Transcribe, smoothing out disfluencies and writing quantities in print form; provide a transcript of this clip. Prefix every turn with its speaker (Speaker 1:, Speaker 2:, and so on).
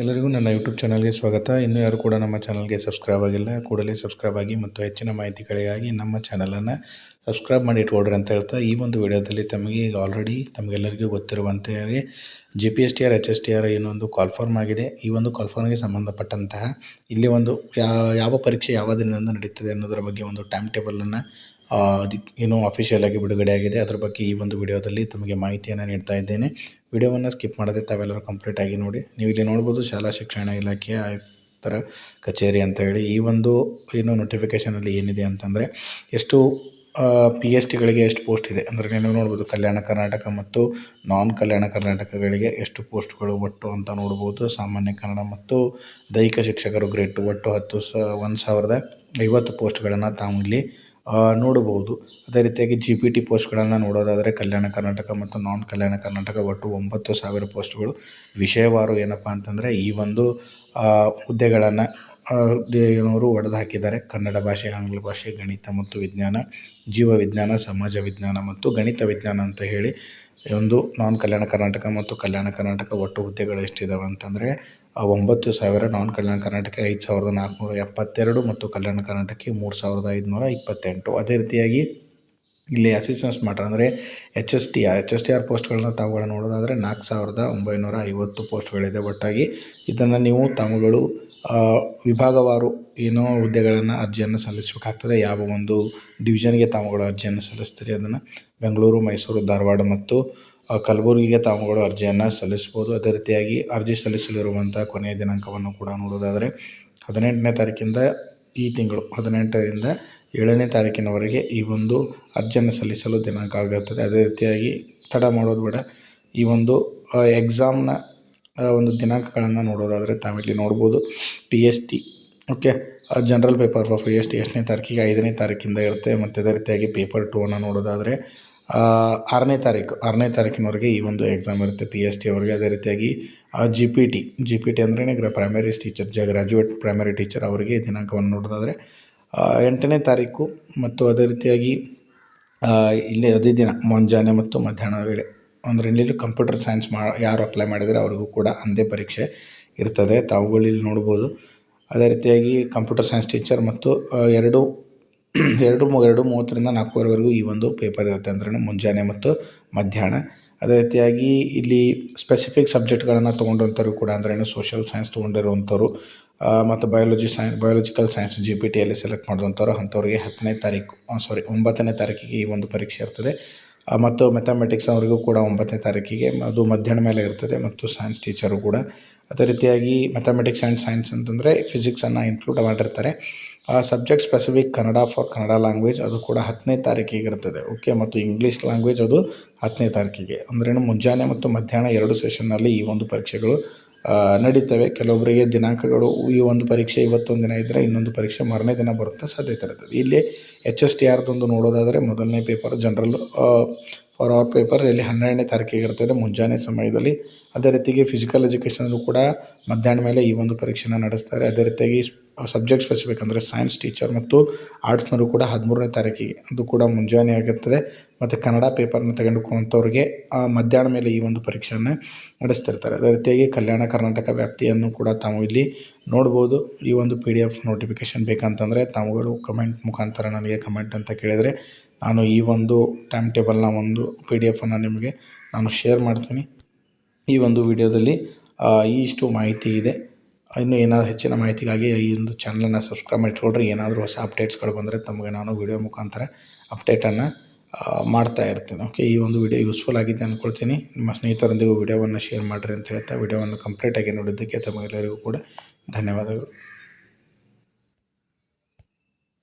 Speaker 1: ಎಲ್ಲರಿಗೂ ನನ್ನ ಯೂಟ್ಯೂಬ್ ಚಾನಲ್ಗೆ ಸ್ವಾಗತ. ಇನ್ನೂ ಯಾರು ಕೂಡ ನಮ್ಮ ಚಾನಲ್ಗೆ ಸಬ್ಸ್ಕ್ರೈಬ್ ಆಗಿಲ್ಲ, ಕೂಡಲೇ ಸಬ್ಸ್ಕ್ರೈಬ್ ಆಗಿ ಮತ್ತು ಹೆಚ್ಚಿನ ಮಾಹಿತಿಗಳಿಗಾಗಿ ನಮ್ಮ ಚಾನಲನ್ನು ಸಬ್ಸ್ಕ್ರೈಬ್ ಮಾಡಿ ಇಟ್ಕೊಳ್ರಿ ಅಂತ ಹೇಳ್ತಾ, ಈ ಒಂದು ವಿಡಿಯೋದಲ್ಲಿ ತಮಗೆ ಈಗ ಆಲ್ರೆಡಿ ತಮಗೆಲ್ಲರಿಗೂ ಗೊತ್ತಿರುವಂತೆ GPSTR HSTR ಏನೊಂದು ಕಾಲ್ಫಾರ್ಮ್ ಆಗಿದೆ. ಈ ಒಂದು ಕಾಲ್ಫಾರ್ಮ್ಗೆ ಸಂಬಂಧಪಟ್ಟಂತಹ ಇಲ್ಲಿ ಒಂದು ಯಾವ ಪರೀಕ್ಷೆ ಯಾವ ದಿನದಿಂದ ನಡೀತದೆ ಅನ್ನೋದರ ಬಗ್ಗೆ ಒಂದು ಟೈಮ್ ಟೇಬಲನ್ನು ಅದಕ್ಕೆ ಏನೋ ಅಫಿಷಿಯಲ್ ಆಗಿ ಬಿಡುಗಡೆ ಆಗಿದೆ. ಅದರ ಬಗ್ಗೆ ಈ ಒಂದು ವಿಡಿಯೋದಲ್ಲಿ ತಮಗೆ ಮಾಹಿತಿಯನ್ನು ನೀಡ್ತಾ ಇದ್ದೇನೆ. ವಿಡಿಯೋವನ್ನು ಸ್ಕಿಪ್ ಮಾಡದೆ ತಾವೆಲ್ಲರೂ ಕಂಪ್ಲೀಟಾಗಿ ನೋಡಿ. ನೀವು ಇಲ್ಲಿ ನೋಡ್ಬೋದು, ಶಾಲಾ ಶಿಕ್ಷಣ ಇಲಾಖೆಯ ಆಯುಕ್ತರ ಕಚೇರಿ ಅಂತ ಹೇಳಿ ಈ ಒಂದು ಏನು ನೋಟಿಫಿಕೇಷನಲ್ಲಿ ಏನಿದೆ ಅಂತಂದರೆ, ಎಷ್ಟು PSTಗಳಿಗೆ ಎಷ್ಟು ಪೋಸ್ಟ್ ಇದೆ ಅಂದರೆ ನೀವು ನೋಡ್ಬೋದು, ಕಲ್ಯಾಣ ಕರ್ನಾಟಕ ಮತ್ತು ನಾನ್ ಕಲ್ಯಾಣ ಕರ್ನಾಟಕಗಳಿಗೆ ಎಷ್ಟು ಪೋಸ್ಟ್ಗಳು ಒಟ್ಟು ಅಂತ ನೋಡ್ಬೋದು. ಸಾಮಾನ್ಯ ಕನ್ನಡ ಮತ್ತು ದೈಹಿಕ ಶಿಕ್ಷಕರು ಗ್ರೇಡ್ 2 ಒಟ್ಟು 10,1050 ಪೋಸ್ಟ್ಗಳನ್ನು ತಾವು ಇಲ್ಲಿ ನೋಡಬಹುದು. ಅದೇ ರೀತಿಯಾಗಿ GPT ಪೋಸ್ಟ್ಗಳನ್ನು ನೋಡೋದಾದರೆ ಕಲ್ಯಾಣ ಕರ್ನಾಟಕ ಮತ್ತು ನಾನ್ ಕಲ್ಯಾಣ ಕರ್ನಾಟಕ ಒಟ್ಟು 9,000 ಪೋಸ್ಟ್ಗಳು. ವಿಷಯವಾರು ಏನಪ್ಪ ಅಂತಂದರೆ ಈ ಒಂದು ಹುದ್ದೆಗಳನ್ನು ಏನವರು ಒಡೆದು ಹಾಕಿದ್ದಾರೆ. ಕನ್ನಡ ಭಾಷೆ, ಆಂಗ್ಲ ಭಾಷೆ, ಗಣಿತ ಮತ್ತು ವಿಜ್ಞಾನ, ಜೀವ ವಿಜ್ಞಾನ, ಸಮಾಜ ವಿಜ್ಞಾನ ಮತ್ತು ಗಣಿತ ವಿಜ್ಞಾನ ಅಂತ ಹೇಳಿ ಒಂದು ನಾನ್ ಕಲ್ಯಾಣ ಕರ್ನಾಟಕ ಮತ್ತು ಕಲ್ಯಾಣ ಕರ್ನಾಟಕ ಒಟ್ಟು ಹುದ್ದೆಗಳು ಎಷ್ಟಿದ್ದಾವೆ ಅಂತಂದರೆ 9,000. ನಾನ್ ಕಲ್ಯಾಣ ಕರ್ನಾಟಕ 5,472 ಮತ್ತು ಕಲ್ಯಾಣ ಕರ್ನಾಟಕಕ್ಕೆ 3,528. ಅದೇ ರೀತಿಯಾಗಿ ಇಲ್ಲಿ ಅಸಿಸ್ಟೆಂಟ್ ಮಾಸ್ಟರ್ ಅಂದರೆ HSTR ಪೋಸ್ಟ್ಗಳನ್ನ ತಾವುಗಳು ನೋಡೋದಾದರೆ 4,950 ಪೋಸ್ಟ್ಗಳಿದೆ ಒಟ್ಟಾಗಿ. ಇದನ್ನು ನೀವು ತಾವುಗಳು ವಿಭಾಗವಾರು ಏನೋ ಹುದ್ದೆಗಳನ್ನು ಅರ್ಜಿಯನ್ನು ಸಲ್ಲಿಸಬೇಕಾಗ್ತದೆ. ಯಾವ ಒಂದು ಡಿವಿಷನ್ಗೆ ತಾವುಗಳು ಅರ್ಜಿಯನ್ನು ಸಲ್ಲಿಸ್ತೀರಿ ಅದನ್ನು ಬೆಂಗಳೂರು, ಮೈಸೂರು, ಧಾರವಾಡ ಮತ್ತು ಕಲಬುರಗಿಗೆ ತಾವುಗಳು ಅರ್ಜಿಯನ್ನು ಸಲ್ಲಿಸ್ಬೋದು. ಅದೇ ರೀತಿಯಾಗಿ ಅರ್ಜಿ ಸಲ್ಲಿಸಲಿರುವಂಥ ಕೊನೆಯ ದಿನಾಂಕವನ್ನು ಕೂಡ ನೋಡೋದಾದರೆ 18ನೇ ತಾರೀಕಿಂದ ಈ ತಿಂಗಳು 18ರಿಂದ 7ನೇ ತಾರೀಕಿನವರೆಗೆ ಈ ಒಂದು ಅರ್ಜಿಯನ್ನು ಸಲ್ಲಿಸಲು ದಿನಾಂಕ ಆಗಿರುತ್ತದೆ. ಅದೇ ರೀತಿಯಾಗಿ ತಡ ಮಾಡೋದು ಬೇಡ. ಈ ಒಂದು ಎಕ್ಸಾಮ್ನ ಒಂದು ದಿನಾಂಕಗಳನ್ನು ನೋಡೋದಾದರೆ ತಾವಿಲ್ಲಿ ನೋಡ್ಬೋದು. PST general paper for PST 8ನೇ ತಾರೀಕಿಗೆ 5ನೇ ತಾರೀಕಿಂದ ಇರುತ್ತೆ. ಮತ್ತು ಅದೇ ರೀತಿಯಾಗಿ ಪೇಪರ್ 2 ನೋಡೋದಾದರೆ 6ನೇ ತಾರೀಕಿನವರೆಗೆ ಈ ಒಂದು ಎಕ್ಸಾಮ್ ಇರುತ್ತೆ PST ಅವರಿಗೆ. ಅದೇ ರೀತಿಯಾಗಿ GPT ಅಂದ್ರೆ primary teacher, graduate primary teacher ಅವರಿಗೆ ದಿನಾಂಕವನ್ನು ನೋಡೋದಾದರೆ 8ನೇ ತಾರೀಕು. ಮತ್ತು ಅದೇ ರೀತಿಯಾಗಿ ಇಲ್ಲಿ ಅದೇ ದಿನ ಮುಂಜಾನೆ ಮತ್ತು ಮಧ್ಯಾಹ್ನ ವೇಳೆ ಅಂದರೆ ಇಲ್ಲಿ ಕಂಪ್ಯೂಟರ್ ಸೈನ್ಸ್ ಯಾರು ಅಪ್ಲೈ ಮಾಡಿದರೆ ಅವರಿಗೂ ಕೂಡ ಅಂದೇ ಪರೀಕ್ಷೆ ಇರ್ತದೆ, ತಾವುಗಳು ಇಲ್ಲಿ ನೋಡ್ಬೋದು. ಅದೇ ರೀತಿಯಾಗಿ ಕಂಪ್ಯೂಟರ್ ಸೈನ್ಸ್ ಟೀಚರ್ ಮತ್ತು 2:30ರಿಂದ 4:15ವರೆಗೂ ಈ ಒಂದು ಪೇಪರ್ ಇರುತ್ತೆ ಅಂದರೆ ಮುಂಜಾನೆ ಮತ್ತು ಮಧ್ಯಾಹ್ನ. ಅದೇ ರೀತಿಯಾಗಿ ಇಲ್ಲಿ ಸ್ಪೆಸಿಫಿಕ್ ಸಬ್ಜೆಕ್ಟ್ಗಳನ್ನು ತೊಗೊಂಡಿರೋಂಥವ್ರು ಕೂಡ ಅಂದ್ರೆ ಸೋಷಿಯಲ್ ಸೈನ್ಸ್ ತೊಗೊಂಡಿರುವಂಥವ್ರು ಮತ್ತು ಬಯೋಲಜಿಕಲ್ ಸೈನ್ಸ್ GPTಯಲ್ಲಿ ಸೆಲೆಕ್ಟ್ ಮಾಡಿದಂಥವ್ರು ಅಂಥವ್ರಿಗೆ 9ನೇ ತಾರೀಕಿಗೆ ಈ ಒಂದು ಪರೀಕ್ಷೆ ಇರ್ತದೆ. ಮತ್ತು ಮ್ಯಾಥಮೆಟಿಕ್ಸ್ ಅವರಿಗೂ ಕೂಡ 9ನೇ ತಾರೀಕಿಗೆ, ಅದು ಮಧ್ಯಾಹ್ನ ಮೇಲೆ ಇರ್ತದೆ. ಮತ್ತು ಸೈನ್ಸ್ ಟೀಚರು ಕೂಡ ಅದೇ ರೀತಿಯಾಗಿ ಮ್ಯಾಥಮೆಟಿಕ್ಸ್ ಆ್ಯಂಡ್ ಸೈನ್ಸ್ ಅಂತಂದರೆ ಫಿಸಿಕ್ಸನ್ನು ಇನ್ಕ್ಲೂಡ್ ಮಾಡಿರ್ತಾರೆ. Subject specific Kannada for Kannada language ಅದು ಕೂಡ 10ನೇ ತಾರೀಕಿಗೆ ಇರ್ತದೆ. ಮತ್ತು ಇಂಗ್ಲೀಷ್ ಲ್ಯಾಂಗ್ವೇಜ್ ಅದು 10ನೇ ತಾರೀಕಿಗೆ. ಅಂದ್ರೇನು ಮುಂಜಾನೆ ಮತ್ತು ಮಧ್ಯಾಹ್ನ 2 ಸೆಷನ್ನಲ್ಲಿ ಈ ಒಂದು ಪರೀಕ್ಷೆಗಳು ನಡೀತವೆ. ಕೆಲವೊಬ್ಬರಿಗೆ ದಿನಾಂಕಗಳು ಈ ಒಂದು ಪರೀಕ್ಷೆ ಇವತ್ತೊಂದು ದಿನ ಇದ್ದರೆ ಇನ್ನೊಂದು ಪರೀಕ್ಷೆ ಮಾರನೇ ದಿನ ಬರುತ್ತೆ ಸಾಧ್ಯತೆ ಇರ್ತದೆ. ಇಲ್ಲಿ HSTRದೊಂದು ನೋಡೋದಾದರೆ ಮೊದಲನೇ paper general for all paper ಇಲ್ಲಿ 12ನೇ ತಾರೀಕಿಗೆ ಇರ್ತದೆ ಮುಂಜಾನೆ ಸಮಯದಲ್ಲಿ. ಅದೇ ರೀತಿಯಾಗಿ ಫಿಸಿಕಲ್ ಎಜುಕೇಷನಲ್ಲೂ ಕೂಡ ಮಧ್ಯಾಹ್ನ ಮೇಲೆ ಈ ಒಂದು ಪರೀಕ್ಷೆನ ನಡೆಸ್ತಾರೆ. ಅದೇ ರೀತಿಯಾಗಿ ಸಬ್ಜೆಕ್ಟ್ ಸ್ಪೆಸಿಫಿಕ್ ಅಂದರೆ ಸೈನ್ಸ್ ಟೀಚರ್ ಮತ್ತು ಆರ್ಟ್ಸ್ನವರು ಕೂಡ 13ನೇ ತಾರೀಕಿಗೆ ಅದು ಕೂಡ ಮುಂಜಾನೆ ಆಗಿರ್ತದೆ. ಮತ್ತು ಕನ್ನಡ ಪೇಪರ್ನ ತೆಗೆದುಕೊಂಡಂಥವ್ರಿಗೆ ಮಧ್ಯಾಹ್ನ ಮೇಲೆ ಈ ಒಂದು ಪರೀಕ್ಷೆಯನ್ನು ನಡೆಸ್ತಿರ್ತಾರೆ. ಅದೇ ರೀತಿಯಾಗಿ ಕಲ್ಯಾಣ ಕರ್ನಾಟಕ ವ್ಯಾಪ್ತಿಯನ್ನು ಕೂಡ ತಾವು ಇಲ್ಲಿ ನೋಡ್ಬೋದು. ಈ ಒಂದು PDF ನೋಟಿಫಿಕೇಷನ್ ಬೇಕಂತಂದರೆ ತಾವುಗಳು ಕಮೆಂಟ್ ಮುಖಾಂತರ ನನಗೆ ಕಮೆಂಟ್ ಅಂತ ಕೇಳಿದರೆ ನಾನು ಈ ಒಂದು ಟೈಮ್ ಟೇಬಲ್ನ ಒಂದು PDF ನಿಮಗೆ ನಾನು ಶೇರ್ ಮಾಡ್ತೀನಿ. ಈ ಒಂದು ವಿಡಿಯೋದಲ್ಲಿ ಇಷ್ಟು ಮಾಹಿತಿ ಇದೆ. ಇನ್ನೂ ಏನಾದರೂ ಹೆಚ್ಚಿನ ಮಾಹಿತಿಗಾಗಿ ಈ ಒಂದು ಚಾನಲನ್ನು ಸಬ್ಸ್ಕ್ರೈಬ್ ಮಾಡಿಟ್ಕೊಳ್ರಿ. ಏನಾದರೂ ಹೊಸ ಅಪ್ಡೇಟ್ಸ್ಗಳು ಬಂದರೆ ತಮಗೆ ನಾನು ವಿಡಿಯೋ ಮುಖಾಂತರ ಅಪ್ಡೇಟನ್ನು ಮಾಡ್ತಾ ಇರ್ತೀನಿ. ಈ ಒಂದು ವಿಡಿಯೋ ಯೂಸ್ಫುಲ್ ಆಗಿದೆ ಅಂದ್ಕೊಳ್ತೀನಿ. ನಿಮ್ಮ ಸ್ನೇಹಿತರೊಂದಿಗೂ ವಿಡಿಯೋವನ್ನು ಶೇರ್ ಮಾಡಿರಿ ಅಂತ ಹೇಳ್ತಾ ವಿಡಿಯೋವನ್ನು ಕಂಪ್ಲೀಟಾಗಿ ನೋಡಿದ್ದಕ್ಕೆ ತಮಗೆಲ್ಲರಿಗೂ ಕೂಡ ಧನ್ಯವಾದಗಳು.